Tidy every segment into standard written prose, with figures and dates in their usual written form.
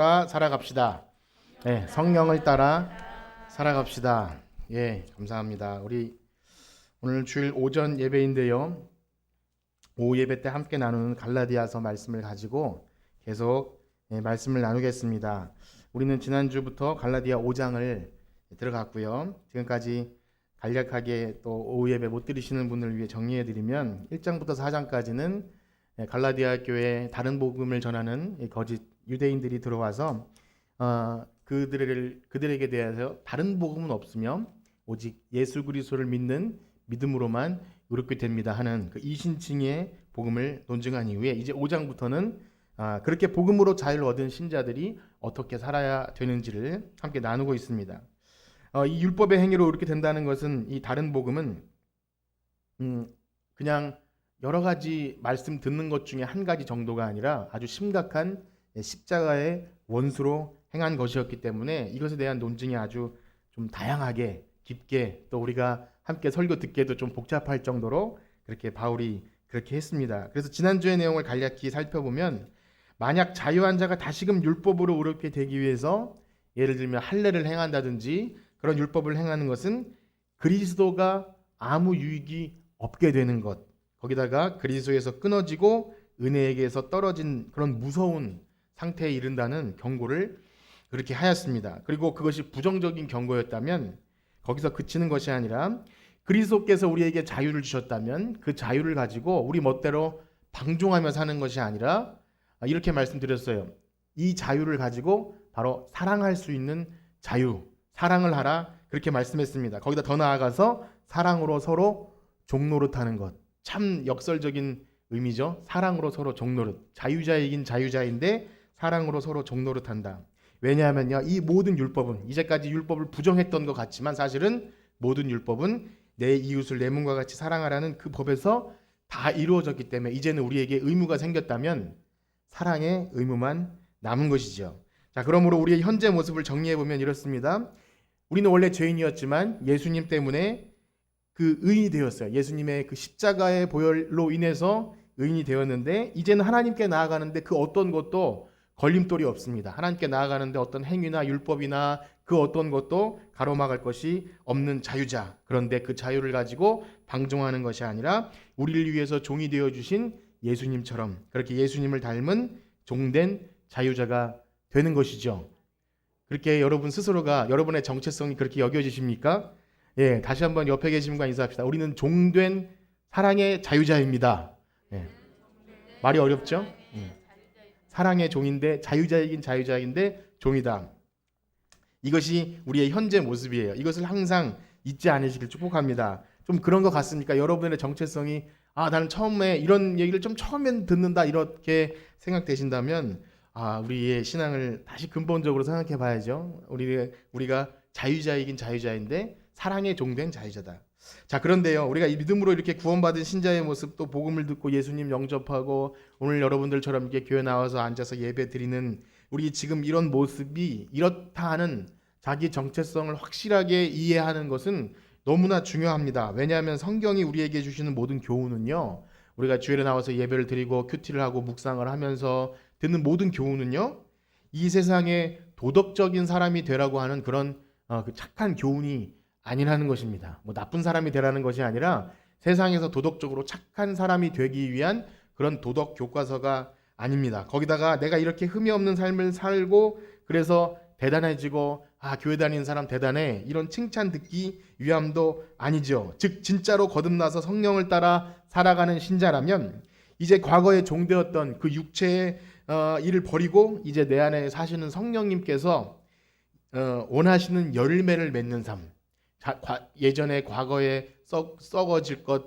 따라 살아갑시다. 예, 성령을 따라 살아갑시다. 예, 감사합니다. 우리 오늘 주일 오전 예배인데요. 오후 예배 때 함께 나누는 갈라디아서 말씀을 가지고 계속 말씀을 나누겠습니다. 우리는 지난주부터 갈라디아 5장을 들어갔고요. 지금까지 간략하게 또 오후 예배 못 들으시는 분을 위해 정리해 드리면 1장부터 4장까지는 갈라디아 교회에 다른 복음을 전하는 거짓 유대인들이 들어와서 그들에게 대해서 다른 복음은 없으며 오직 예수 그리스도를 믿는 믿음으로만 의롭게 됩니다 하는 그 이신칭의 복음을 논증한 이후에 이제 5장부터는 그렇게 복음으로 자유를 얻은 신자들이 어떻게 살아야 되는지를 함께 나누고 있습니다. 이 율법의 행위로 이렇게 된다는 것은 이 다른 복음은 그냥 여러 가지 말씀 듣는 것 중에 한 가지 정도가 아니라 아주 심각한 십자가의 원수로 행한 것이었기 때문에 이것에 대한 논증이 아주 좀 다양하게 깊게 또 우리가 함께 설교 듣기에도 좀 복잡할 정도로 그렇게 바울이 그렇게 했습니다. 그래서 지난주의 내용을 간략히 살펴보면 만약 자유한 자가 다시금 율법으로 의롭게 되기 위해서 예를 들면 할례를 행한다든지 그런 율법을 행하는 것은 그리스도가 아무 유익이 없게 되는 것, 거기다가 그리스도에서 끊어지고 은혜에게서 떨어진 그런 무서운 상태에 이른다는 경고를 그렇게 하였습니다. 그리고 그것이 부정적인 경고였다면 거기서 그치는 것이 아니라 그리스도께서 우리에게 자유를 주셨다면 그 자유를 가지고 우리 멋대로 방종하며 사는 것이 아니라 이렇게 말씀드렸어요. 이 자유를 가지고 바로 사랑할 수 있는 자유, 사랑을 하라 그렇게 말씀했습니다. 거기다 더 나아가서 사랑으로 서로 종노릇하는 것, 참 역설적인 의미죠. 사랑으로 서로 종노릇, 자유자이긴 자유자인데 사랑으로 서로 종노릇한다. 왜냐하면요, 이 모든 율법은 이제까지 율법을 부정했던 것 같지만 사실은 모든 율법은 내 이웃을 내 몸과 같이 사랑하라는 그 법에서 다 이루어졌기 때문에 이제는 우리에게 의무가 생겼다면 사랑의 의무만 남은 것이죠. 자, 그러므로 우리의 현재 모습을 정리해 보면 이렇습니다. 우리는 원래 죄인이었지만 예수님 때문에 그 의인이 되었어요. 예수님의 그 십자가의 보혈로 인해서 의인이 되었는데 이제는 하나님께 나아가는데 그 어떤 것도 걸림돌이 없습니다. 하나님께 나아가는데 어떤 행위나 율법이나 그 어떤 것도 가로막을 것이 없는 자유자. 그런데 그 자유를 가지고 방종하는 것이 아니라 우리를 위해서 종이 되어주신 예수님처럼 그렇게 예수님을 닮은 종된 자유자가 되는 것이죠. 그렇게 여러분 스스로가 여러분의 정체성이 그렇게 여겨지십니까? 예, 다시 한번 옆에 계신 분과 인사합시다. 우리는 종된 사랑의 자유자입니다. 예. 말이 어렵죠? 사랑의 종인데 자유자이긴 자유자인데 종이다. 이것이 우리의 현재 모습이에요. 이것을 항상 잊지 않으시길 축복합니다. 좀 그런 것 같습니까? 여러분의 정체성이 나는 처음에 이런 얘기를 좀 처음엔 듣는다 이렇게 생각되신다면 우리의 신앙을 다시 근본적으로 생각해 봐야죠. 우리가 자유자이긴 자유자인데 사랑의 종된 자유자다. 자, 그런데요, 우리가 이 믿음으로 이렇게 구원받은 신자의 모습, 또 복음을 듣고 예수님 영접하고 오늘 여러분들처럼 이렇게 교회 나와서 앉아서 예배 드리는 우리 지금 이런 모습이 이렇다 하는 자기 정체성을 확실하게 이해하는 것은 너무나 중요합니다. 왜냐하면 성경이 우리에게 주시는 모든 교훈은요, 우리가 주일에 나와서 예배를 드리고 큐티를 하고 묵상을 하면서 듣는 모든 교훈은요, 이 세상에 도덕적인 사람이 되라고 하는 그런 그 착한 교훈이 아니라는 것입니다. 뭐 나쁜 사람이 되라는 것이 아니라 세상에서 도덕적으로 착한 사람이 되기 위한 그런 도덕 교과서가 아닙니다. 거기다가 내가 이렇게 흠이 없는 삶을 살고 그래서 대단해지고 교회 다니는 사람 대단해 이런 칭찬 듣기 위함도 아니죠. 즉 진짜로 거듭나서 성령을 따라 살아가는 신자라면 이제 과거에 종되었던 그 육체의 일을 버리고 이제 내 안에 사시는 성령님께서 원하시는 열매를 맺는 삶, 예전에 과거에 썩어질 것,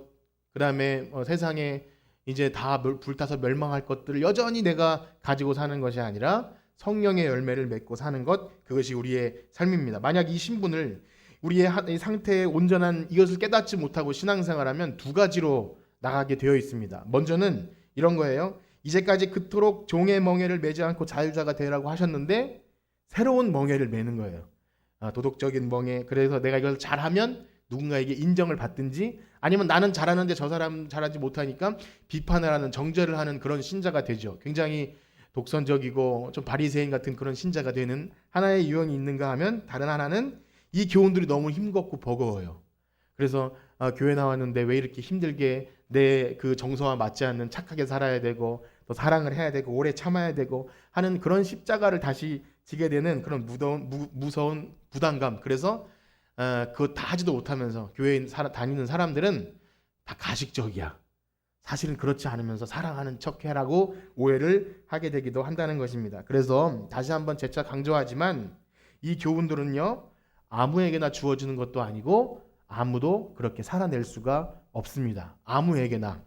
그 다음에 세상에 이제 다 불타서 멸망할 것들을 여전히 내가 가지고 사는 것이 아니라 성령의 열매를 맺고 사는 것, 그것이 우리의 삶입니다. 만약 이 신분을 우리의 상태에 온전한 이것을 깨닫지 못하고 신앙생활하면 두 가지로 나가게 되어 있습니다. 먼저는 이런 거예요. 이제까지 그토록 종의 멍에를 매지 않고 자유자가 되라고 하셨는데 새로운 멍에를 매는 거예요. 도덕적인 멍에. 그래서 내가 이걸 잘하면 누군가에게 인정을 받든지 아니면 나는 잘하는데 저 사람 잘하지 못하니까 비판을 하는 정죄를 하는 그런 신자가 되죠. 굉장히 독선적이고 좀 바리새인 같은 그런 신자가 되는 하나의 유형이 있는가 하면, 다른 하나는 이 교훈들이 너무 힘겹고 버거워요. 그래서 교회 나왔는데 왜 이렇게 힘들게 내 그 정서와 맞지 않는 착하게 살아야 되고 또 사랑을 해야 되고 오래 참아야 되고 하는 그런 십자가를 다시 지게 되는 그런 무서운 부담감. 그래서 그거 다 하지도 못하면서 교회에 다니는 사람들은 다 가식적이야. 사실은 그렇지 않으면서 사랑하는 척해라고 오해를 하게 되기도 한다는 것입니다. 그래서 다시 한번 재차 강조하지만 이 교훈들은요, 아무에게나 주어지는 것도 아니고 아무도 그렇게 살아낼 수가 없습니다. 아무에게나.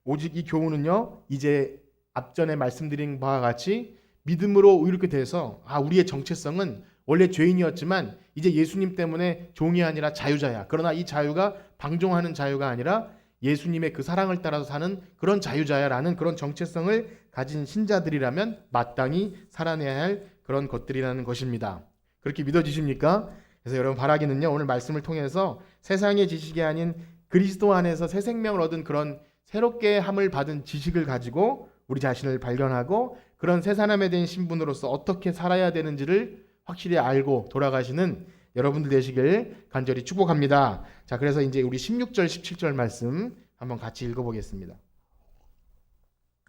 오직 이 교훈은요, 이제 앞전에 말씀드린 바와 같이 믿음으로 이렇게 돼서 우리의 정체성은 원래 죄인이었지만 이제 예수님 때문에 종이 아니라 자유자야. 그러나 이 자유가 방종하는 자유가 아니라 예수님의 그 사랑을 따라서 사는 그런 자유자야라는 그런 정체성을 가진 신자들이라면 마땅히 살아내야 할 그런 것들이라는 것입니다. 그렇게 믿어지십니까? 그래서 여러분 바라기는요, 오늘 말씀을 통해서 세상의 지식이 아닌 그리스도 안에서 새 생명을 얻은 그런 새롭게 함을 받은 지식을 가지고 우리 자신을 발견하고 그런 새 사람에 대한 신분으로서 어떻게 살아야 되는지를 확실히 알고 돌아가시는 여러분들 되시길 간절히 축복합니다. 자, 그래서 이제 우리 16절 17절 말씀 한번 같이 읽어보겠습니다.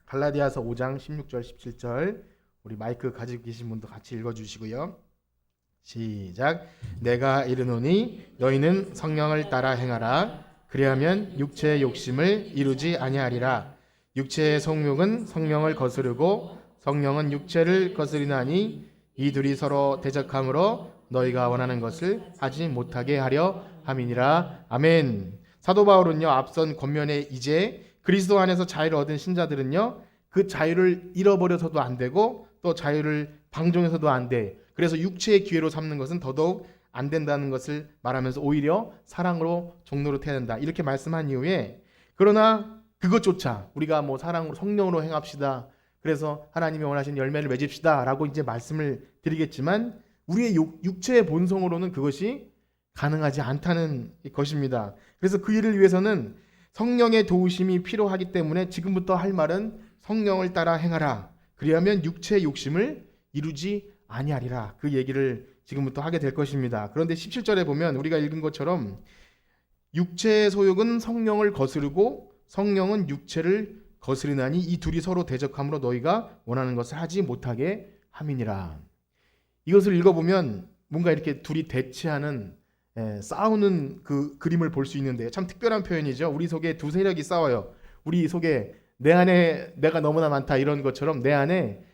갈라디아서 5장 16절 17절 우리 마이크 가지고 계신 분도 같이 읽어주시고요. 시작. 내가 이르노니 너희는 성령을 따라 행하라. 그리하면 육체의 욕심을 이루지 아니하리라. 육체의 성욕은 성령을 거스르고 성령은 육체를 거스리나니 이 둘이 서로 대적함으로 너희가 원하는 것을 하지 못하게 하려 함이니라. 아멘. 사도 바울은요, 앞선 권면에 이제 그리스도 안에서 자유를 얻은 신자들은요, 그 자유를 잃어버려서도 안 되고 또 자유를 방종해서도 안 돼. 그래서 육체의 기회로 삼는 것은 더더욱 안 된다는 것을 말하면서 오히려 사랑으로 종로로 태야 된다. 이렇게 말씀한 이후에, 그러나 그것조차 우리가 사랑으로 성령으로 행합시다. 그래서 하나님이 원하시는 열매를 맺읍시다. 라고 이제 말씀을 드리겠지만 우리의 육체의 본성으로는 그것이 가능하지 않다는 것입니다. 그래서 그 일을 위해서는 성령의 도우심이 필요하기 때문에 지금부터 할 말은 성령을 따라 행하라. 그리하면 육체의 욕심을 이루지 아니하리라. 그 얘기를 지금부터 하게 될 것입니다. 그런데 17절에 보면 우리가 읽은 것처럼 육체의 소욕은 성령을 거스르고 성령은 육체를 거스리나니 이 둘이 서로 대적함으로 너희가 원하는 것을 하지 못하게 함이니라. 이것을 읽어보면 뭔가 이렇게 둘이 대치하는 싸우는 그 그림을 볼 수 있는데 참 특별한 표현이죠. 우리 속에 두 세력이 싸워요. 우리 속에 내 안에 내가 너무나 많다 이런 것처럼 내 안에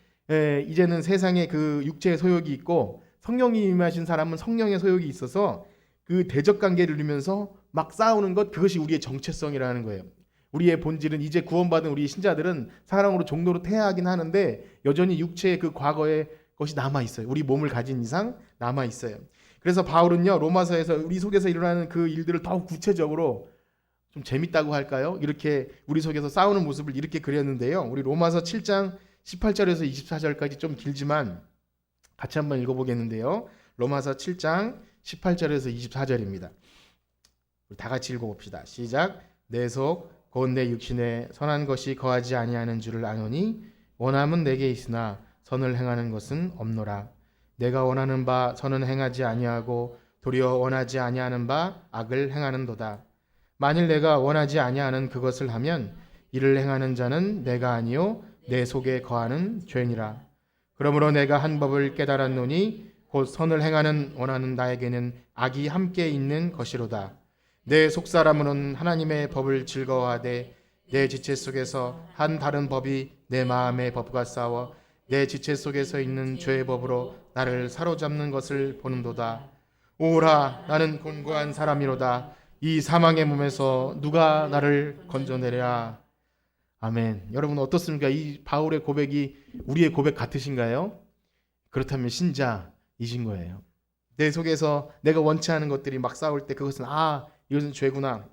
이제는 세상에 그 육체의 소욕이 있고 성령이 임하신 사람은 성령의 소욕이 있어서 그 대적 관계를 이루면서 막 싸우는 것, 그것이 우리의 정체성이라는 거예요. 우리의 본질은 이제 구원받은 우리 신자들은 사랑으로 종로로 태하긴 하는데 여전히 육체의 그 과거의 것이 남아있어요. 우리 몸을 가진 이상 남아있어요. 그래서 바울은요, 로마서에서 우리 속에서 일어나는 그 일들을 더욱 구체적으로 좀 재밌다고 할까요? 이렇게 우리 속에서 싸우는 모습을 이렇게 그렸는데요. 우리 로마서 7장 18절에서 24절까지 좀 길지만 같이 한번 읽어보겠는데요. 로마서 7장 18절에서 24절입니다. 우리 다 같이 읽어봅시다. 시작. 내 속 곧 내 육신에 선한 것이 거하지 아니하는 줄을 아노니 원함은 내게 있으나 선을 행하는 것은 없노라. 내가 원하는 바 선은 행하지 아니하고 도리어 원하지 아니하는 바 악을 행하는도다. 만일 내가 원하지 아니하는 그것을 하면 이를 행하는 자는 내가 아니요 내 속에 거하는 죄니라. 그러므로 내가 한 법을 깨달았노니 곧 선을 행하는 원하는 나에게는 악이 함께 있는 것이로다. 내 속사람으로는 하나님의 법을 즐거워하되 내 지체 속에서 한 다른 법이 내 마음의 법과 싸워 내 지체 속에서 있는 죄의 법으로 나를 사로잡는 것을 보는도다. 오라, 나는 곤고한 사람이로다. 이 사망의 몸에서 누가 나를 건져내랴. 아멘. 여러분 어떻습니까? 이 바울의 고백이 우리의 고백 같으신가요? 그렇다면 신자이신 거예요. 내 속에서 내가 원치 않은 것들이 막 싸울 때 그것은 이것은 죄구나.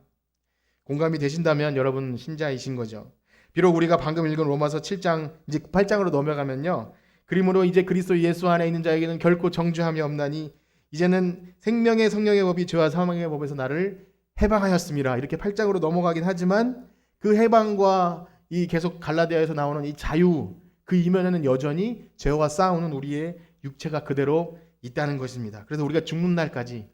공감이 되신다면 여러분 신자이신 거죠. 비록 우리가 방금 읽은 로마서 7장 이제 8장으로 넘어가면요. 그러므로 이제 그리스도 예수 안에 있는 자에게는 결코 정죄함이 없나니 이제는 생명의 성령의 법이 죄와 사망의 법에서 나를 해방하였습니다. 이렇게 8장으로 넘어가긴 하지만 그 해방과 이 계속 갈라디아에서 나오는 이 자유, 그 이면에는 여전히 죄와 싸우는 우리의 육체가 그대로 있다는 것입니다. 그래서 우리가 죽는 날까지,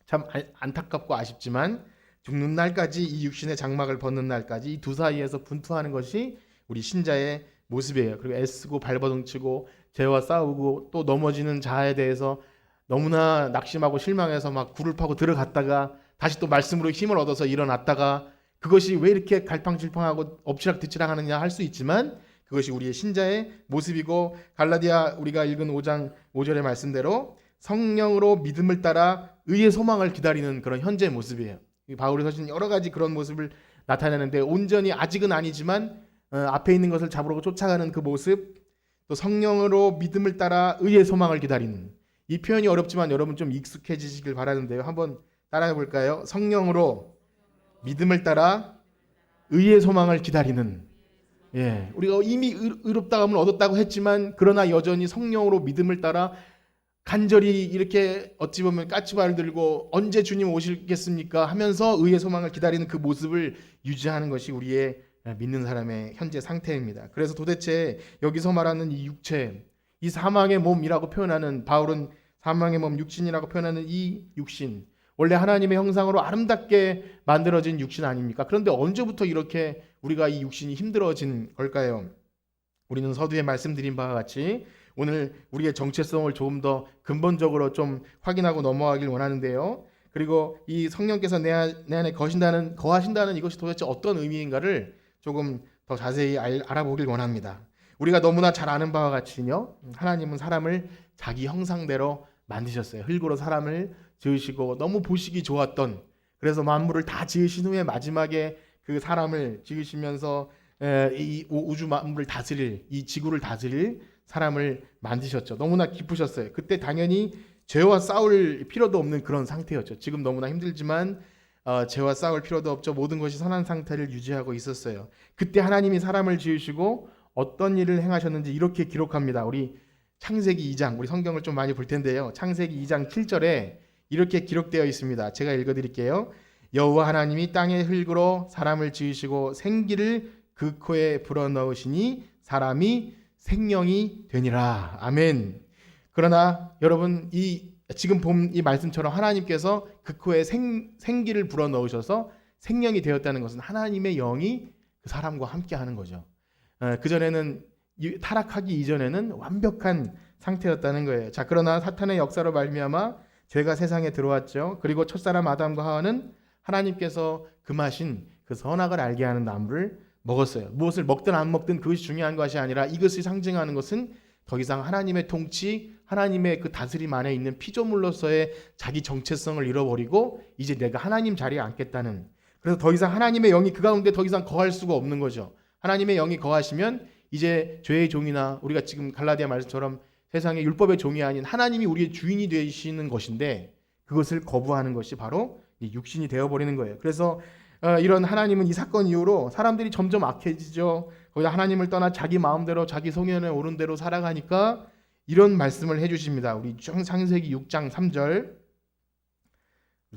참 안타깝고 아쉽지만 죽는 날까지, 이 육신의 장막을 벗는 날까지 이 두 사이에서 분투하는 것이 우리 신자의 모습이에요. 그리고 애쓰고 발버둥치고 죄와 싸우고 또 넘어지는 자에 대해서 너무나 낙심하고 실망해서 막 굴을 파고 들어갔다가 다시 또 말씀으로 힘을 얻어서 일어났다가, 그것이 왜 이렇게 갈팡질팡하고 엎치락뒤치락 하느냐 할 수 있지만 그것이 우리의 신자의 모습이고, 갈라디아 우리가 읽은 5장 5절의 말씀대로 성령으로 믿음을 따라 의의 소망을 기다리는 그런 현재의 모습이에요. 바울이 사실 여러 가지 그런 모습을 나타내는데, 온전히 아직은 아니지만 앞에 있는 것을 잡으러 쫓아가는 그 모습, 또 성령으로 믿음을 따라 의의 소망을 기다리는, 이 표현이 어렵지만 여러분 좀 익숙해지시길 바라는데요. 한번 따라해 볼까요? 성령으로 믿음을 따라 의의 소망을 기다리는. 예, 우리가 이미 의롭다함을 얻었다고 했지만 그러나 여전히 성령으로 믿음을 따라 간절히 이렇게 어찌 보면 까치발을 들고 언제 주님 오시겠습니까 하면서 의의 소망을 기다리는 그 모습을 유지하는 것이 우리의 믿는 사람의 현재 상태입니다. 그래서 도대체 여기서 말하는 이 육체, 이 사망의 몸이라고 표현하는, 바울은 사망의 몸, 육신이라고 표현하는 이 육신, 원래 하나님의 형상으로 아름답게 만들어진 육신 아닙니까? 그런데 언제부터 이렇게 우리가 이 육신이 힘들어진 걸까요? 우리는 서두에 말씀드린 바와 같이 오늘 우리의 정체성을 조금 더 근본적으로 좀 확인하고 넘어가길 원하는데요. 그리고 이 성령께서 내 안에 거하신다는 이것이 도대체 어떤 의미인가를 조금 더 자세히 알아보길 원합니다. 우리가 너무나 잘 아는 바와 같이요, 하나님은 사람을 자기 형상대로 만드셨어요. 흙으로 사람을 지으시고 너무 보시기 좋았던, 그래서 만물을 다 지으신 후에 마지막에 그 사람을 지으시면서 이 우주 만물을 다스릴, 이 지구를 다스릴 사람을 만드셨죠. 너무나 기쁘셨어요. 그때 당연히 죄와 싸울 필요도 없는 그런 상태였죠. 지금 너무나 힘들지만 죄와 싸울 필요도 없죠. 모든 것이 선한 상태를 유지하고 있었어요. 그때 하나님이 사람을 지으시고 어떤 일을 행하셨는지 이렇게 기록합니다. 우리 창세기 2장, 우리 성경을 좀 많이 볼 텐데요. 창세기 2장 7절에 이렇게 기록되어 있습니다. 제가 읽어드릴게요. 여호와 하나님이 땅의 흙으로 사람을 지으시고 생기를 그 코에 불어넣으시니 사람이 생명이 되니라. 아멘. 그러나 여러분, 이 지금 본 이 말씀처럼 하나님께서 그 코에 생기를 불어넣으셔서 생명이 되었다는 것은 하나님의 영이 그 사람과 함께 하는 거죠. 그전에는, 타락하기 이전에는 완벽한 상태였다는 거예요. 자, 그러나 사탄의 역사로 말미암아 죄가 세상에 들어왔죠. 그리고 첫사람 아담과 하와는 하나님께서 금하신 그 선악을 알게 하는 나무를 먹었어요. 무엇을 먹든 안 먹든 그것이 중요한 것이 아니라 이것이 상징하는 것은 더 이상 하나님의 통치, 하나님의 그 다스림 안에 있는 피조물로서의 자기 정체성을 잃어버리고 이제 내가 하나님 자리에 앉겠다는, 그래서 더 이상 하나님의 영이 그 가운데 더 이상 거할 수가 없는 거죠. 하나님의 영이 거하시면 이제 죄의 종이나, 우리가 지금 갈라디아 말씀처럼 세상의 율법의 종이 아닌 하나님이 우리의 주인이 되시는 것인데, 그것을 거부하는 것이 바로 육신이 되어버리는 거예요. 그래서 이런 하나님은 이 사건 이후로 사람들이 점점 악해지죠. 거기다 하나님을 떠나 자기 마음대로 자기 소견에 오른 대로 살아가니까 이런 말씀을 해주십니다. 우리 창세기 6장 3절,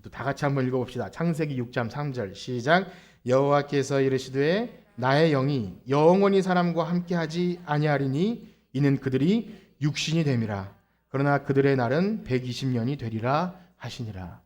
또 다 같이 한번 읽어봅시다. 창세기 6장 3절 시작. 여호와께서 이르시되 나의 영이 영원히 사람과 함께하지 아니하리니 이는 그들이 육신이 됨이라. 그러나 그들의 날은 120년이 되리라 하시니라.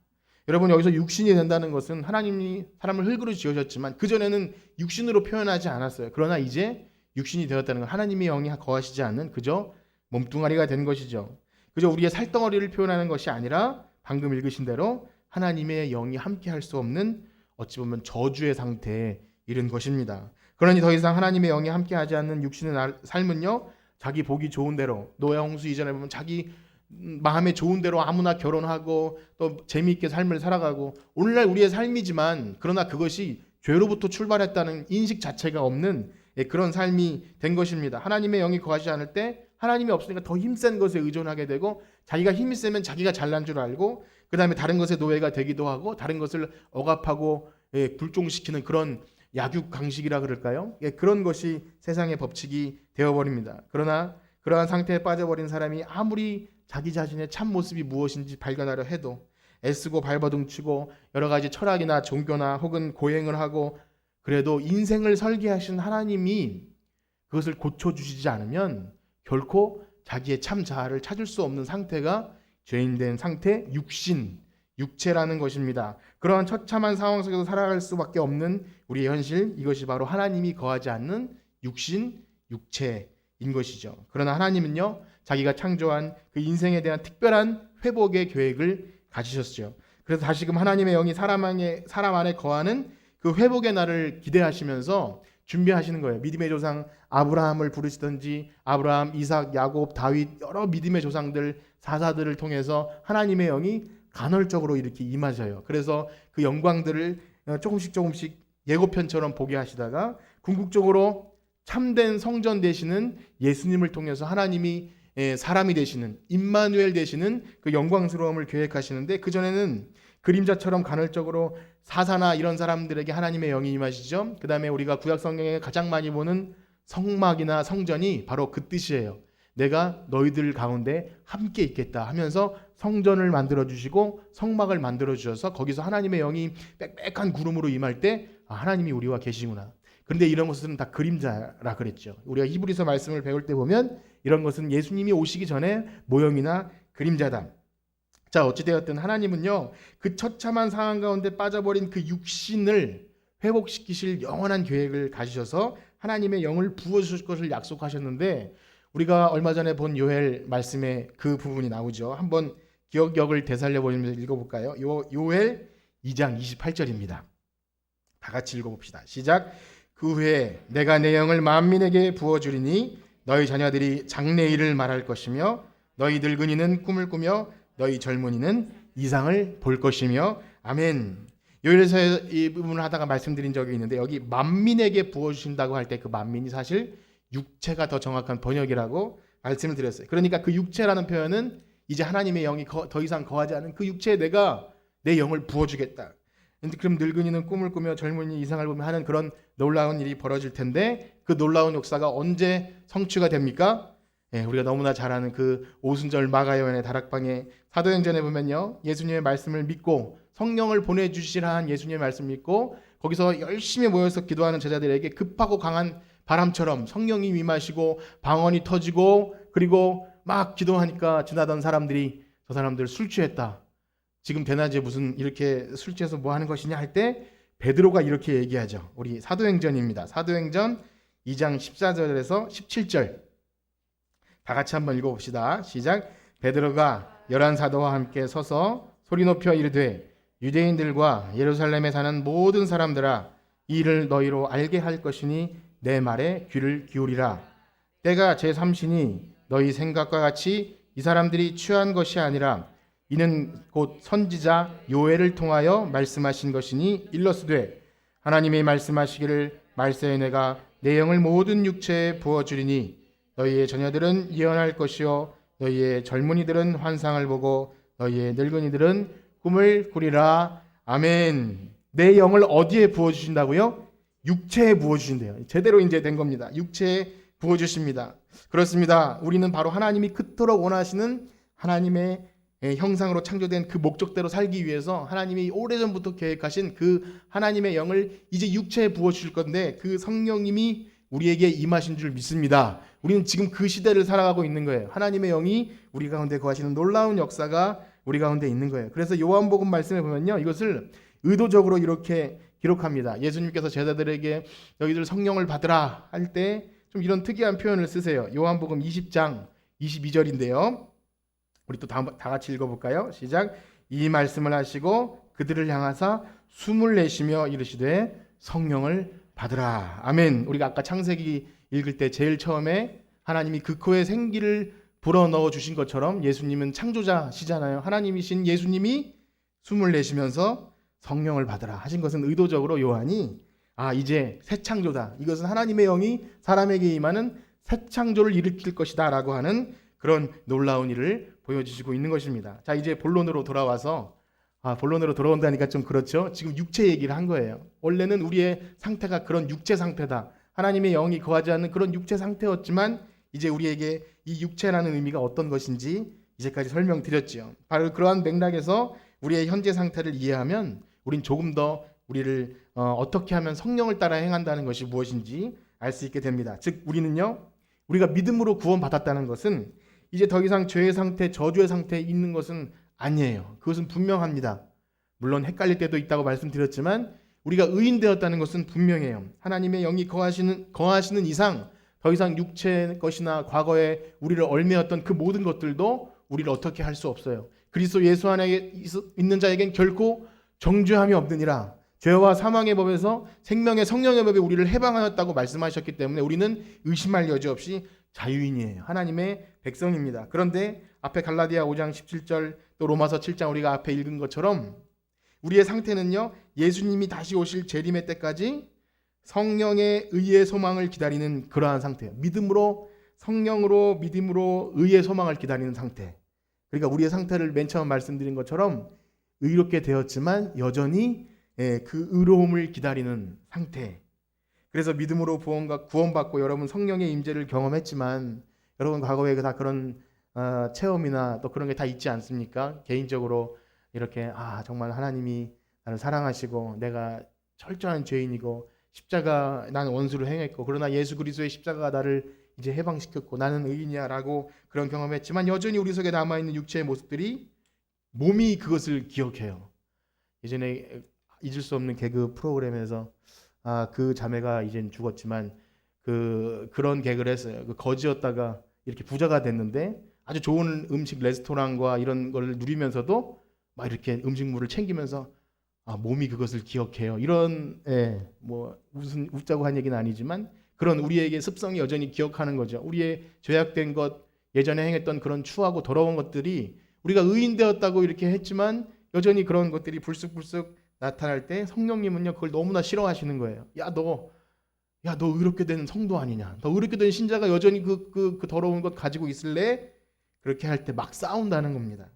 여러분, 여기서 육신이 된다는 것은 하나님이 사람을 흙으로 지으셨지만 그전에는 육신으로 표현하지 않았어요. 그러나 이제 육신이 되었다는 건 하나님의 영이 거하시지 않는 그저 몸뚱아리가 된 것이죠. 그저 우리의 살덩어리를 표현하는 것이 아니라 방금 읽으신 대로 하나님의 영이 함께 할 수 없는, 어찌 보면 저주의 상태에 이른 것입니다. 그러니 더 이상 하나님의 영이 함께 하지 않는 육신의 삶은요, 자기 보기 좋은 대로, 노아 홍수 이전에 보면 자기 마음에 좋은 대로 아무나 결혼하고 또 재미있게 삶을 살아가고, 오늘날 우리의 삶이지만 그러나 그것이 죄로부터 출발했다는 인식 자체가 없는 그런 삶이 된 것입니다. 하나님의 영이 거하지 않을 때 하나님이 없으니까 더 힘센 것에 의존하게 되고, 자기가 힘이 세면 자기가 잘난 줄 알고, 그 다음에 다른 것에 노예가 되기도 하고, 다른 것을 억압하고 불종시키는 그런 약육강식이라 그럴까요? 그런 것이 세상의 법칙이 되어버립니다. 그러나 그러한 상태에 빠져버린 사람이 아무리 자기 자신의 참 모습이 무엇인지 발견하려 해도 애쓰고 발버둥치고 여러 가지 철학이나 종교나 혹은 고행을 하고, 그래도 인생을 설계하신 하나님이 그것을 고쳐주시지 않으면 결코 자기의 참 자아를 찾을 수 없는 상태가 죄인된 상태, 육체라는 것입니다. 그러한 처참한 상황 속에서 살아갈 수밖에 없는 우리의 현실, 이것이 바로 하나님이 거하지 않는 육체인 것이죠. 그러나 하나님은요, 자기가 창조한 그 인생에 대한 특별한 회복의 계획을 가지셨죠. 그래서 다시금 하나님의 영이 사람 안에 거하는 그 회복의 날을 기대하시면서 준비하시는 거예요. 믿음의 조상 아브라함을 부르시든지 아브라함, 이삭, 야곱, 다윗 여러 믿음의 조상들, 사사들을 통해서 하나님의 영이 간헐적으로 이렇게 임하셔요. 그래서 그 영광들을 조금씩 예고편처럼 보게 하시다가 궁극적으로 참된 성전 되시는 예수님을 통해서 하나님이 사람이 되시는 임마누엘 되시는 그 영광스러움을 계획하시는데, 그전에는 그림자처럼 간헐적으로 사사나 이런 사람들에게 하나님의 영이 임하시죠. 그 다음에 우리가 구약 성경에 가장 많이 보는 성막이나 성전이 바로 그 뜻이에요. 내가 너희들 가운데 함께 있겠다 하면서 성전을 만들어 주시고 성막을 만들어 주셔서 거기서 하나님의 영이 빽빽한 구름으로 임할 때 하나님이 우리와 계시구나. 그런데 이런 것은 다 그림자라 그랬죠. 우리가 히브리서 말씀을 배울 때 보면 이런 것은 예수님이 오시기 전에 모형이나 그림자다. 자, 어찌되었든 하나님은요, 그 처참한 상황 가운데 빠져버린 그 육신을 회복시키실 영원한 계획을 가지셔서 하나님의 영을 부어주실 것을 약속하셨는데, 우리가 얼마 전에 본 요엘 말씀에 그 부분이 나오죠. 한번 기억력을 되살려보면서 읽어볼까요? 요엘 2장 28절입니다. 다 같이 읽어봅시다. 시작. 그 후에 내가 내 영을 만민에게 부어주리니 너희 자녀들이 장래일을 말할 것이며 너희 늙은이는 꿈을 꾸며 너희 젊은이는 이상을 볼 것이며. 아멘. 요엘에서 이 부분을 하다가 말씀드린 적이 있는데, 여기 만민에게 부어주신다고 할 때 그 만민이 사실 육체가 더 정확한 번역이라고 말씀을 드렸어요. 그러니까 그 육체라는 표현은 이제 하나님의 영이 더 이상 거하지 않은 그 육체에 내가 내 영을 부어주겠다. 그럼 늙은이는 꿈을 꾸며 젊은이 이상을 보며 하는 그런 놀라운 일이 벌어질 텐데, 그 놀라운 역사가 언제 성취가 됩니까? 우리가 너무나 잘 아는 그 오순절 마가요한의 다락방에 사도행전에 보면요, 예수님의 말씀을 믿고 성령을 보내주시라 한 예수님의 말씀 믿고 거기서 열심히 모여서 기도하는 제자들에게 급하고 강한 바람처럼 성령이 임하시고 방언이 터지고, 그리고 막 기도하니까 지나던 사람들이 저 사람들 술 취했다, 지금 대낮에 무슨 이렇게 술 취해서 뭐 하는 것이냐 할 때 베드로가 이렇게 얘기하죠. 우리 사도행전입니다. 사도행전 2장 14절에서 17절 다 같이 한번 읽어봅시다. 시작. 베드로가 11사도와 함께 서서 소리 높여 이르되 유대인들과 예루살렘에 사는 모든 사람들아, 이 일을 너희로 알게 할 것이니 내 말에 귀를 기울이라. 때가 제3시니 너희 생각과 같이 이 사람들이 취한 것이 아니라 이는 곧 선지자 요엘을 통하여 말씀하신 것이니 일러스되 하나님이 말씀하시기를 말세에 내가 내 영을 모든 육체에 부어주리니 너희의 자녀들은 예언할 것이요 너희의 젊은이들은 환상을 보고 너희의 늙은이들은 꿈을 꾸리라. 아멘. 내 영을 어디에 부어주신다고요? 육체에 부어주신대요. 제대로 이제 된 겁니다. 육체에 부어주십니다. 그렇습니다. 우리는 바로 하나님이 그토록 원하시는 하나님의 형상으로 창조된 그 목적대로 살기 위해서 하나님이 오래전부터 계획하신 그 하나님의 영을 이제 육체에 부어주실 건데, 그 성령님이 우리에게 임하신 줄 믿습니다. 우리는 지금 그 시대를 살아가고 있는 거예요. 하나님의 영이 우리 가운데 거하시는 놀라운 역사가 우리 가운데 있는 거예요. 그래서 요한복음 말씀에 보면요, 이것을 의도적으로 이렇게 기록합니다. 예수님께서 제자들에게 너희들 성령을 받으라 할 때 좀 이런 특이한 표현을 쓰세요. 요한복음 20장 22절인데요. 우리 또 다 같이 읽어볼까요? 시작. 이 말씀을 하시고 그들을 향하사 숨을 내쉬며 이르시되 성령을 받으라. 아멘. 우리가 아까 창세기 읽을 때 제일 처음에 하나님이 그 코에 생기를 불어넣어 주신 것처럼 예수님은 창조자시잖아요. 하나님이신 예수님이 숨을 내쉬면서 성령을 받으라 하신 것은 의도적으로 요한이 이제 새 창조다, 이것은 하나님의 영이 사람에게 임하는 새 창조를 일으킬 것이다 라고 하는 그런 놀라운 일을 보여주시고 있는 것입니다. 자, 이제 본론으로 돌아와서 본론으로 돌아온다니까 좀 그렇죠. 지금 육체 얘기를 한 거예요. 원래는 우리의 상태가 그런 육체 상태다, 하나님의 영이 거하지 않는 그런 육체 상태였지만 이제 우리에게 이 육체라는 의미가 어떤 것인지 이제까지 설명드렸지요. 바로 그러한 맥락에서 우리의 현재 상태를 이해하면 우린 조금 더 우리를 어떻게 하면 성령을 따라 행한다는 것이 무엇인지 알 수 있게 됩니다. 즉 우리는요, 우리가 믿음으로 구원받았다는 것은 이제 더 이상 죄의 상태, 저주의 상태에 있는 것은 아니에요. 그것은 분명합니다. 물론 헷갈릴 때도 있다고 말씀드렸지만 우리가 의인 되었다는 것은 분명해요. 하나님의 영이 거하시는 이상 더 이상 육체의 것이나 과거에 우리를 얽매였던 그 모든 것들도 우리를 어떻게 할 수 없어요. 그리스도 예수 안에 있는 자에겐 결코 정죄함이 없느니라. 죄와 사망의 법에서 생명의 성령의 법에 우리를 해방하였다고 말씀하셨기 때문에 우리는 의심할 여지 없이 자유인이에요. 하나님의 백성입니다. 그런데 앞에 갈라디아 5장 17절 또 로마서 7장 우리가 앞에 읽은 것처럼 우리의 상태는요, 예수님이 다시 오실 재림의 때까지 성령의 의의 소망을 기다리는 그러한 상태예요. 믿음으로, 성령으로, 믿음으로 의의 소망을 기다리는 상태. 그러니까 우리의 상태를 맨 처음 말씀드린 것처럼 의롭게 되었지만 여전히 그 의로움을 기다리는 상태. 그래서 믿음으로 구원받고 여러분 성령의 임재를 경험했지만 여러분 과거에 다 그런 체험이나 또 그런 게 다 있지 않습니까? 개인적으로 이렇게 정말 하나님이 나를 사랑하시고 내가 철저한 죄인이고 십자가 나는 원수를 행했고 그러나 예수 그리스도의 십자가가 나를 이제 해방시켰고 나는 의인이야라고 그런 경험했지만 여전히 우리 속에 남아있는 육체의 모습들이 몸이 그것을 기억해요. 예전에 잊을 수 없는 개그 프로그램에서 그 자매가 이젠 죽었지만 그런 개그를 했어요. 그 거지였다가 이렇게 부자가 됐는데 아주 좋은 음식 레스토랑과 이런 걸 누리면서도 막 이렇게 음식물을 챙기면서 몸이 그것을 기억해요. 이런 뭐 무슨 웃자고 한 얘기는 아니지만 그런 우리에게 습성이 여전히 기억하는 거죠. 우리의 죄악된 것, 예전에 행했던 그런 추하고 더러운 것들이 우리가 의인 되었다고 이렇게 했지만 여전히 그런 것들이 불쑥불쑥 나타날 때 성령님은요 그걸 너무나 싫어하시는 거예요. 야 너 의롭게 된 성도 아니냐? 너 의롭게 된 신자가 여전히 그 더러운 것 가지고 있을래? 그렇게 할 때 막 싸운다는 겁니다.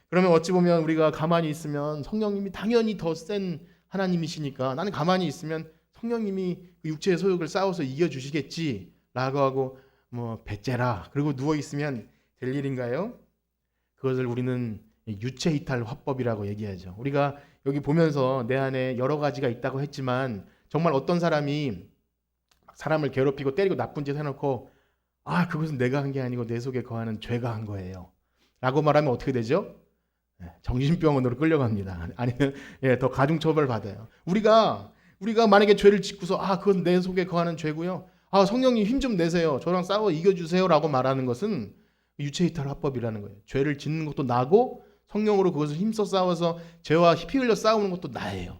그러면 어찌 보면 우리가 가만히 있으면 성령님이 당연히 더 센 하나님이시니까 나는 가만히 있으면 성령님이 그 육체의 소욕을 싸워서 이겨주시겠지라고 하고 뭐 배째라 그리고 누워 있으면 될 일인가요? 그것을 우리는 유체 이탈 화법이라고 얘기하죠. 우리가 여기 보면서 내 안에 여러 가지가 있다고 했지만 정말 어떤 사람이 사람을 괴롭히고 때리고 나쁜 짓 해놓고 그것은 내가 한 게 아니고 내 속에 거하는 죄가 한 거예요 라고 말하면 어떻게 되죠? 정신병원으로 끌려갑니다. 아니면 더 가중처벌 받아요. 우리가 만약에 죄를 짓고서 그건 내 속에 거하는 죄고요. 성령님 힘 좀 내세요. 저랑 싸워 이겨주세요라고 말하는 것은 유체이탈 화법이라는 거예요. 죄를 짓는 것도 나고 성령으로 그것을 힘써 싸워서 죄와 피 흘려 싸우는 것도 나예요.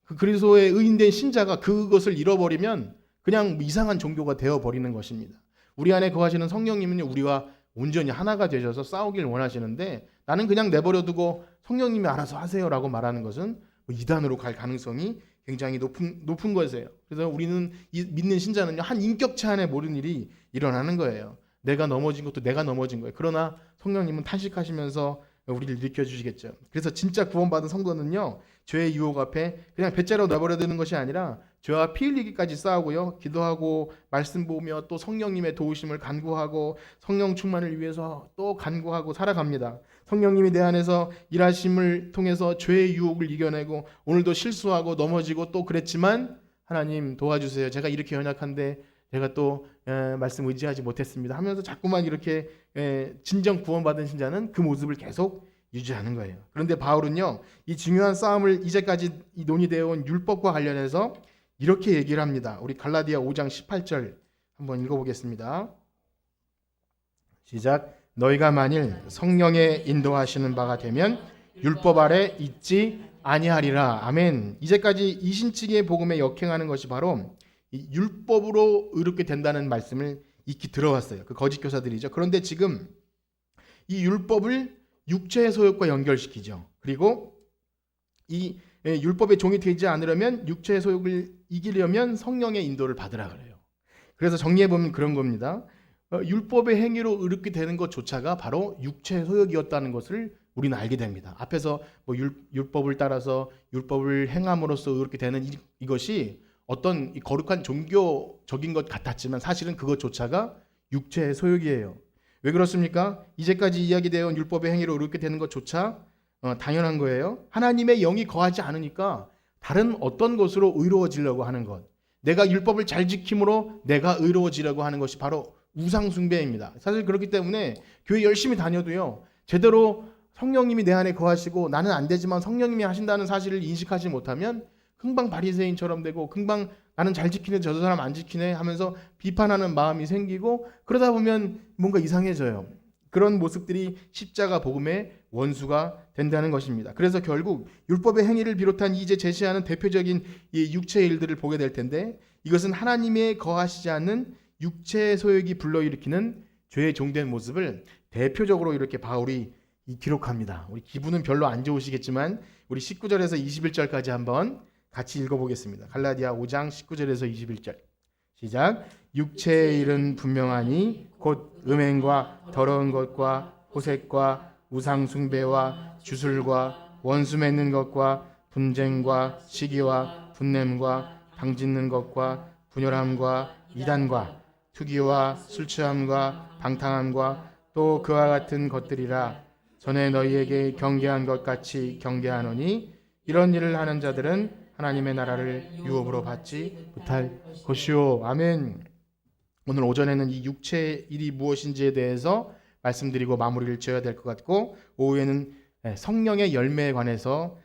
그 그리스도의 의인된 신자가 그것을 잃어버리면 그냥 이상한 종교가 되어버리는 것입니다. 우리 안에 거하시는 성령님은 우리와 온전히 하나가 되셔서 싸우길 원하시는데 나는 그냥 내버려두고 성령님이 알아서 하세요라고 말하는 것은 이단으로 갈 가능성이 굉장히 높은 것이에요. 그래서 우리는 믿는 신자는요 한 인격체 안에 모든 일이 일어나는 거예요. 내가 넘어진 것도 내가 넘어진 거예요. 그러나 성령님은 탄식하시면서 우리를 일으켜주시겠죠. 그래서 진짜 구원받은 성도는요 죄의 유혹 앞에 그냥 배째로 내버려두는 것이 아니라 죄와 피 흘리기까지 싸우고요 기도하고 말씀 보며 또 성령님의 도우심을 간구하고 성령 충만을 위해서 또 간구하고 살아갑니다. 성령님이 내 안에서 일하심을 통해서 죄의 유혹을 이겨내고 오늘도 실수하고 넘어지고 또 그랬지만 하나님 도와주세요. 제가 이렇게 연약한데 제가 또 말씀 의지하지 못했습니다 하면서 자꾸만 이렇게 진정 구원받은 신자는 그 모습을 계속 유지하는 거예요. 그런데 바울은요 이 중요한 싸움을 이제까지 논의되어 온 율법과 관련해서 이렇게 얘기를 합니다. 우리 갈라디아 5장 18절 한번 읽어보겠습니다. 시작. 너희가 만일 성령의 인도하시는 바가 되면 율법 아래 있지 아니하리라. 아멘. 이제까지 이신측의 복음에 역행하는 것이 바로 이 율법으로 의롭게 된다는 말씀을 익히 들어왔어요. 그 거짓 교사들이죠. 그런데 지금 이 율법을 육체의 소욕과 연결시키죠. 그리고 이 율법의 종이 되지 않으려면 육체의 소욕을 이기려면 성령의 인도를 받으라 그래요. 그래서 정리해보면 그런 겁니다. 율법의 행위로 의롭게 되는 것조차가 바로 육체의 소욕이었다는 것을 우리는 알게 됩니다. 앞에서 뭐 율법을 따라서 율법을 행함으로써 의롭게 되는 이것이 어떤 거룩한 종교적인 것 같았지만 사실은 그것조차가 육체의 소욕이에요. 왜 그렇습니까? 이제까지 이야기되어 온 율법의 행위로 의롭게 되는 것조차 당연한 거예요. 하나님의 영이 거하지 않으니까 다른 어떤 것으로 의로워지려고 하는 것, 내가 율법을 잘 지킴으로 내가 의로워지려고 하는 것이 바로 우상 숭배입니다. 사실 그렇기 때문에 교회 열심히 다녀도요, 제대로 성령님이 내 안에 거하시고 나는 안 되지만 성령님이 하신다는 사실을 인식하지 못하면 금방 바리새인처럼 되고 금방 나는 잘 지키네 저 사람 안 지키네 하면서 비판하는 마음이 생기고, 그러다 보면 뭔가 이상해져요. 그런 모습들이 십자가 복음의 원수가 된다는 것입니다. 그래서 결국 율법의 행위를 비롯한 이제 제시하는 대표적인 이 육체의 일들을 보게 될 텐데, 이것은 하나님의 거하시지 않는 육체의 소욕이 불러일으키는 죄의 종된 모습을 대표적으로 이렇게 바울이 기록합니다. 우리 기분은 별로 안 좋으시겠지만 우리 19절에서 21절까지 한번 같이 읽어보겠습니다. 갈라디아 5장 19절에서 21절 시작. 육체의 일은 분명하니 곧 음행과 더러운 것과 호색과 우상 숭배와 주술과 원수 맺는 것과 분쟁과 시기와 분냄과 당짓는 것과 분열함과 이단과 투기와 술 취함과 방탕함과 또 그와 같은 것들이라. 전에 너희에게 경계한 것 같이 경계하노니 이런 일을 하는 자들은 하나님의 나라를 유업으로 받지 못할 것이요. 아멘. 오늘 오전에는 이 육체의 일이 무엇인지에 대해서 말씀드리고 마무리를 지어야 될 것 같고, 오후에는 성령의 열매에 관해서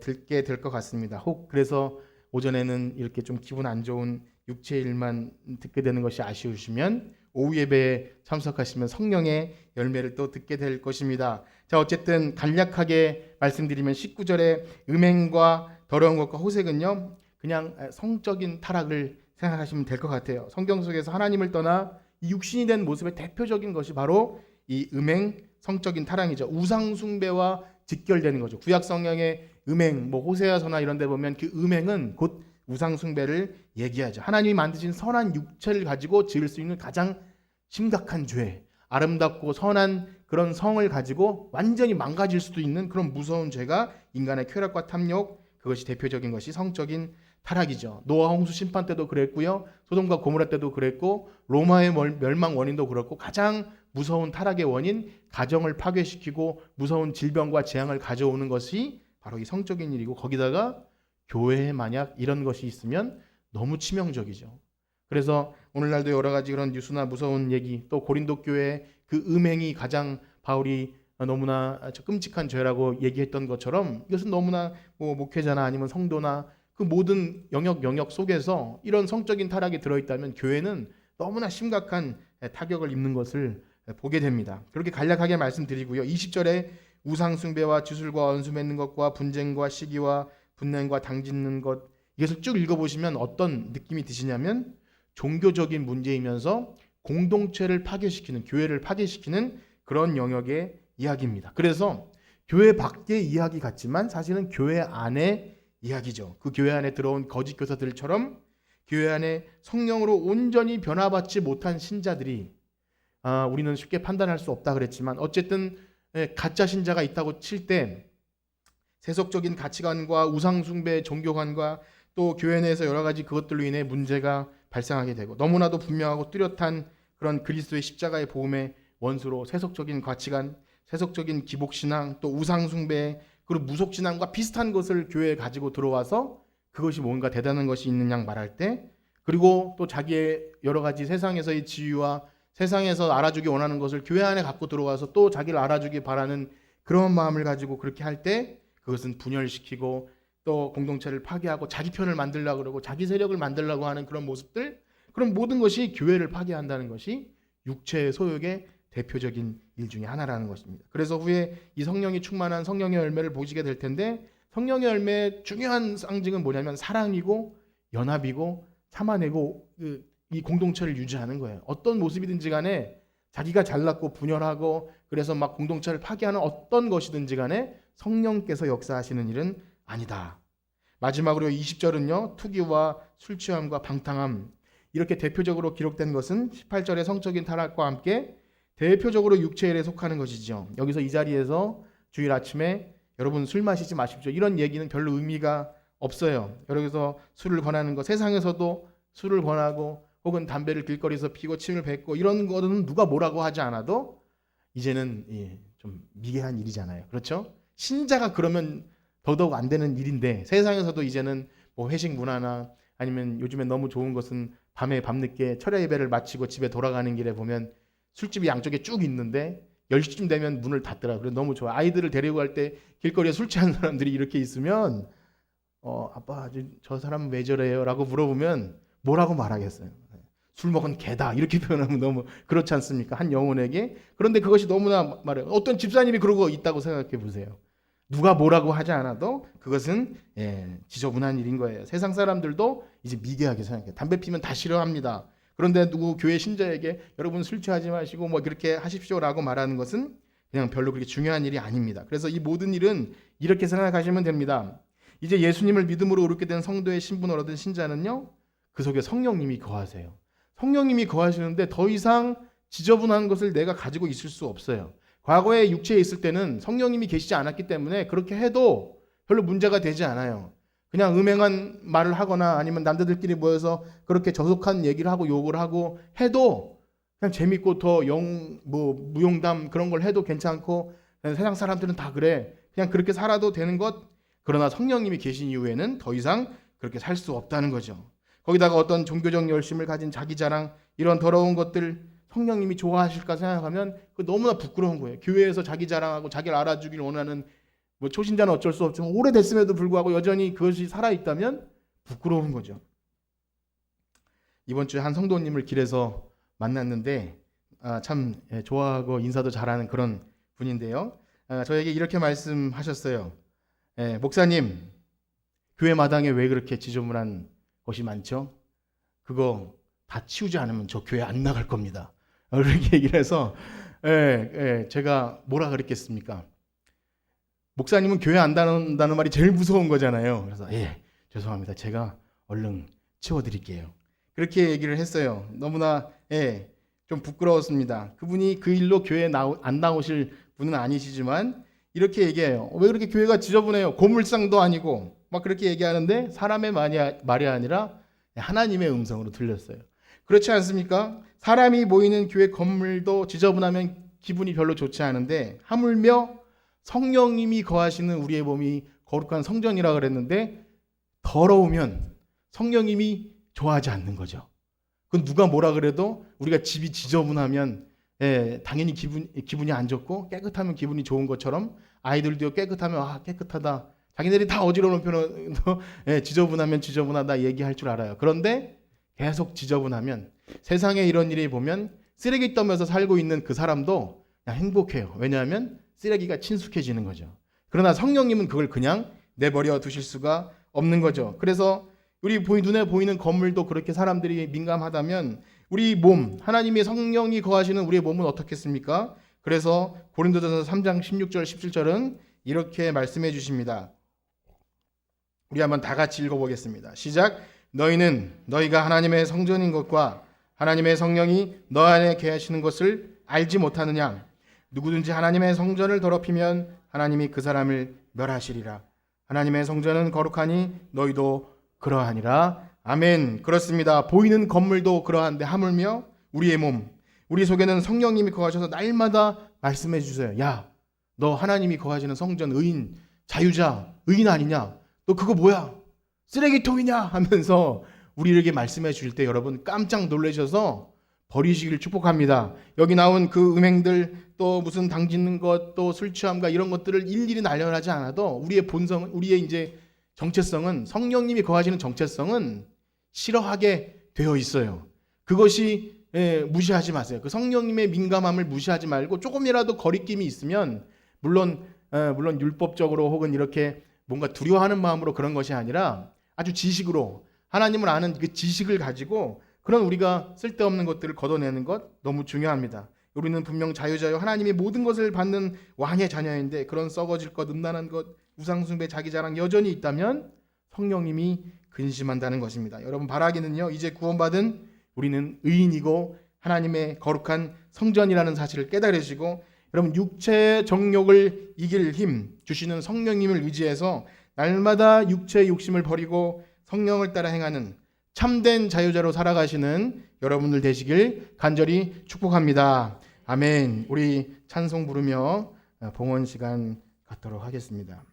듣게 될 것 같습니다. 혹 그래서 오전에는 이렇게 좀 기분 안 좋은 육체의 일만 듣게 되는 것이 아쉬우시면 오후 예배에 참석하시면 성령의 열매를 또 듣게 될 것입니다. 자, 어쨌든 간략하게 말씀드리면 19절에 음행과 더러운 것과 호색은요, 그냥 성적인 타락을 생각하시면 될 것 같아요. 성경 속에서 하나님을 떠나 이 육신이 된 모습의 대표적인 것이 바로 이 음행, 성적인 타락이죠. 우상 숭배와 직결되는 거죠. 구약 성경의 음행, 호세아서나 이런 데 보면 그 음행은 곧 우상 숭배를 얘기하죠. 하나님이 만드신 선한 육체를 가지고 지을 수 있는 가장 심각한 죄, 아름답고 선한 그런 성을 가지고 완전히 망가질 수도 있는 그런 무서운 죄가 인간의 쾌락과 탐욕, 그것이 대표적인 것이 성적인 타락이죠. 노아 홍수 심판 때도 그랬고요, 소돔과 고모라 때도 그랬고, 로마의 멸망 원인도 그렇고, 가장 무서운 타락의 원인, 가정을 파괴시키고 무서운 질병과 재앙을 가져오는 것이 바로 이 성적인 일이고, 거기다가 교회에 만약 이런 것이 있으면 너무 치명적이죠. 그래서 오늘날도 여러 가지 그런 뉴스나 무서운 얘기, 또 고린도 교회 그 음행이 가장 바울이 너무나 끔찍한 죄라고 얘기했던 것처럼, 이것은 너무나 목회자나 아니면 성도나 그 모든 영역 속에서 이런 성적인 타락이 들어있다면 교회는 너무나 심각한 타격을 입는 것을 보게 됩니다. 그렇게 간략하게 말씀드리고요. 20절에 우상숭배와 주술과 원수 맺는 것과 분쟁과 시기와 분냄과 당짓는 것, 이것을 쭉 읽어보시면 어떤 느낌이 드시냐면 종교적인 문제이면서 공동체를 파괴시키는, 교회를 파괴시키는 그런 영역의 이야기입니다. 그래서 교회 밖의 이야기 같지만 사실은 교회 안의 이야기죠. 그 교회 안에 들어온 거짓 교사들처럼 교회 안에 성령으로 온전히 변화받지 못한 신자들이, 우리는 쉽게 판단할 수 없다 그랬지만 어쨌든 가짜 신자가 있다고 칠 때 세속적인 가치관과 우상숭배 종교관과 또 교회 내에서 여러 가지 그것들로 인해 문제가 발생하게 되고, 너무나도 분명하고 뚜렷한 그런 그리스도의 십자가의 복음의 원수로 세속적인 가치관, 세속적인 기복신앙, 또 우상숭배, 그리고 무속신앙과 비슷한 것을 교회에 가지고 들어와서 그것이 뭔가 대단한 것이 있는 양 말할 때, 그리고 또 자기의 여러 가지 세상에서의 지위와 세상에서 알아주기 원하는 것을 교회 안에 갖고 들어와서 또 자기를 알아주기 바라는 그런 마음을 가지고 그렇게 할 때 그것은 분열시키고 또 공동체를 파괴하고 자기 편을 만들려고 그러고 자기 세력을 만들려고 하는 그런 모습들, 그런 모든 것이 교회를 파괴한다는 것이 육체의 소욕의 대표적인 일 중에 하나라는 것입니다. 그래서 후에 이 성령이 충만한 성령의 열매를 보시게 될 텐데, 성령의 열매의 중요한 상징은 뭐냐면 사랑이고 연합이고 참아내고 이 공동체를 유지하는 거예요. 어떤 모습이든지 간에 자기가 잘났고 분열하고 그래서 막 공동체를 파괴하는 어떤 것이든지 간에 성령께서 역사하시는 일은 아니다. 마지막으로 20절은요, 투기와 술 취함과 방탕함, 이렇게 대표적으로 기록된 것은 18절의 성적인 타락과 함께 대표적으로 육체일에 속하는 것이죠. 여기서 이 자리에서 주일 아침에 여러분 술 마시지 마십시오, 이런 얘기는 별로 의미가 없어요. 여기서 술을 권하는 것, 세상에서도 술을 권하고 혹은 담배를 길거리에서 피고 침을 뱉고 이런 거는 누가 뭐라고 하지 않아도 이제는 좀 미개한 일이잖아요. 그렇죠? 신자가 그러면 더더욱 안 되는 일인데, 세상에서도 이제는 회식 문화나 아니면 요즘에 너무 좋은 것은 밤에 밤늦게 철야 예배를 마치고 집에 돌아가는 길에 보면 술집이 양쪽에 쭉 있는데 10시쯤 되면 문을 닫더라고요. 그래서 너무 좋아. 아이들을 데리고 갈 때 길거리에 술 취한 사람들이 이렇게 있으면 아빠 저 사람은 왜 저래요? 라고 물어보면 뭐라고 말하겠어요. 술 먹은 개다 이렇게 표현하면 너무 그렇지 않습니까? 한 영혼에게. 그런데 그것이 너무나 말해요. 어떤 집사님이 그러고 있다고 생각해 보세요. 누가 뭐라고 하지 않아도 그것은 지저분한 일인 거예요. 세상 사람들도 이제 미개하게 생각해요. 담배 피면 다 싫어합니다. 그런데 누구 교회 신자에게 여러분 술 취하지 마시고 뭐 그렇게 하십시오라고 말하는 것은 그냥 별로 그렇게 중요한 일이 아닙니다. 그래서 이 모든 일은 이렇게 생각하시면 됩니다. 이제 예수님을 믿음으로 오르게 된 성도의 신분을 얻은 신자는요, 그 속에 성령님이 거하세요. 성령님이 거하시는데 더 이상 지저분한 것을 내가 가지고 있을 수 없어요. 과거에 육체에 있을 때는 성령님이 계시지 않았기 때문에 그렇게 해도 별로 문제가 되지 않아요. 그냥 음행한 말을 하거나 아니면 남자들끼리 모여서 그렇게 저속한 얘기를 하고 욕을 하고 해도 그냥 재밌고 더 무용담 그런 걸 해도 괜찮고 세상 사람들은 다 그래. 그냥 그렇게 살아도 되는 것. 그러나 성령님이 계신 이후에는 더 이상 그렇게 살 수 없다는 거죠. 거기다가 어떤 종교적 열심을 가진 자기 자랑 이런 더러운 것들 성령님이 좋아하실까 생각하면 그 너무나 부끄러운 거예요. 교회에서 자기 자랑하고 자기를 알아주길 원하는 뭐 초신자는 어쩔 수 없지만 오래됐음에도 불구하고 여전히 그것이 살아있다면 부끄러운 거죠. 이번 주에 한 성도님을 길에서 만났는데 참 좋아하고 인사도 잘하는 그런 분인데요. 저에게 이렇게 말씀하셨어요. 목사님, 교회 마당에 왜 그렇게 지저분한 것이 많죠? 그거 다 치우지 않으면 저 교회 안 나갈 겁니다. 그렇게 얘기를 해서 제가 뭐라 그랬겠습니까? 목사님은 교회 안 다닌다는 말이 제일 무서운 거잖아요. 그래서 죄송합니다. 제가 얼른 치워드릴게요. 그렇게 얘기를 했어요. 너무나 좀 부끄러웠습니다. 그분이 그 일로 교회에 안 나오실 분은 아니시지만 이렇게 얘기해요. 왜 그렇게 교회가 지저분해요? 고물상도 아니고 막 그렇게 얘기하는데 사람의 말이 아니라 하나님의 음성으로 들렸어요. 그렇지 않습니까? 사람이 모이는 교회 건물도 지저분하면 기분이 별로 좋지 않은데 하물며 성령님이 거하시는 우리의 몸이 거룩한 성전이라 그랬는데 더러우면 성령님이 좋아하지 않는 거죠. 그건 누가 뭐라 그래도 우리가 집이 지저분하면 당연히 기분이 안 좋고 깨끗하면 기분이 좋은 것처럼 아이들도 깨끗하면 깨끗하다. 자기네들이 다 어지러운 편도 지저분하면 지저분하다 얘기할 줄 알아요. 그런데 계속 지저분하면 세상에 이런 일이 보면 쓰레기 떠면서 살고 있는 그 사람도 그냥 행복해요. 왜냐하면 쓰레기가 친숙해지는 거죠. 그러나 성령님은 그걸 그냥 내버려 두실 수가 없는 거죠. 그래서 우리 눈에 보이는 건물도 그렇게 사람들이 민감하다면 우리 몸, 하나님의 성령이 거하시는 우리의 몸은 어떻겠습니까? 그래서 고린도전서 3장 16절 17절은 이렇게 말씀해 주십니다. 우리 한번 다 같이 읽어보겠습니다. 시작. 너희는 너희가 하나님의 성전인 것과 하나님의 성령이 너 안에 계시는 것을 알지 못하느냐? 누구든지 하나님의 성전을 더럽히면 하나님이 그 사람을 멸하시리라. 하나님의 성전은 거룩하니 너희도 그러하니라. 아멘. 그렇습니다. 보이는 건물도 그러한데 하물며 우리의 몸, 우리 속에는 성령님이 거하셔서 날마다 말씀해 주세요. 야, 너 하나님이 거하시는 성전 의인, 자유자, 의인 아니냐? 너 그거 뭐야? 쓰레기통이냐? 하면서 우리에게 말씀해 주실 때 여러분 깜짝 놀라셔서 버리시기를 축복합니다. 여기 나온 그 음행들 또 무슨 당짓는 것 또 술 취함과 이런 것들을 일일이 나열하지 않아도 우리의 본성, 우리의 이제 정체성은 성령님이 거하시는 정체성은 싫어하게 되어 있어요. 그것이 무시하지 마세요. 그 성령님의 민감함을 무시하지 말고 조금이라도 거리낌이 있으면 물론 율법적으로 혹은 이렇게 뭔가 두려워하는 마음으로 그런 것이 아니라 아주 지식으로 하나님을 아는 그 지식을 가지고 그런 우리가 쓸데없는 것들을 걷어내는 것 너무 중요합니다. 우리는 분명 자유자유 하나님이 모든 것을 받는 왕의 자녀인데 그런 썩어질 것, 음란한 것, 우상숭배, 자기자랑 여전히 있다면 성령님이 근심한다는 것입니다. 여러분 바라기는요. 이제 구원받은 우리는 의인이고 하나님의 거룩한 성전이라는 사실을 깨달으시고 여러분 육체의 정욕을 이길 힘 주시는 성령님을 의지해서 날마다 육체의 욕심을 버리고 성령을 따라 행하는 참된 자유자로 살아가시는 여러분들 되시길 간절히 축복합니다. 아멘. 우리 찬송 부르며 봉헌 시간 갖도록 하겠습니다.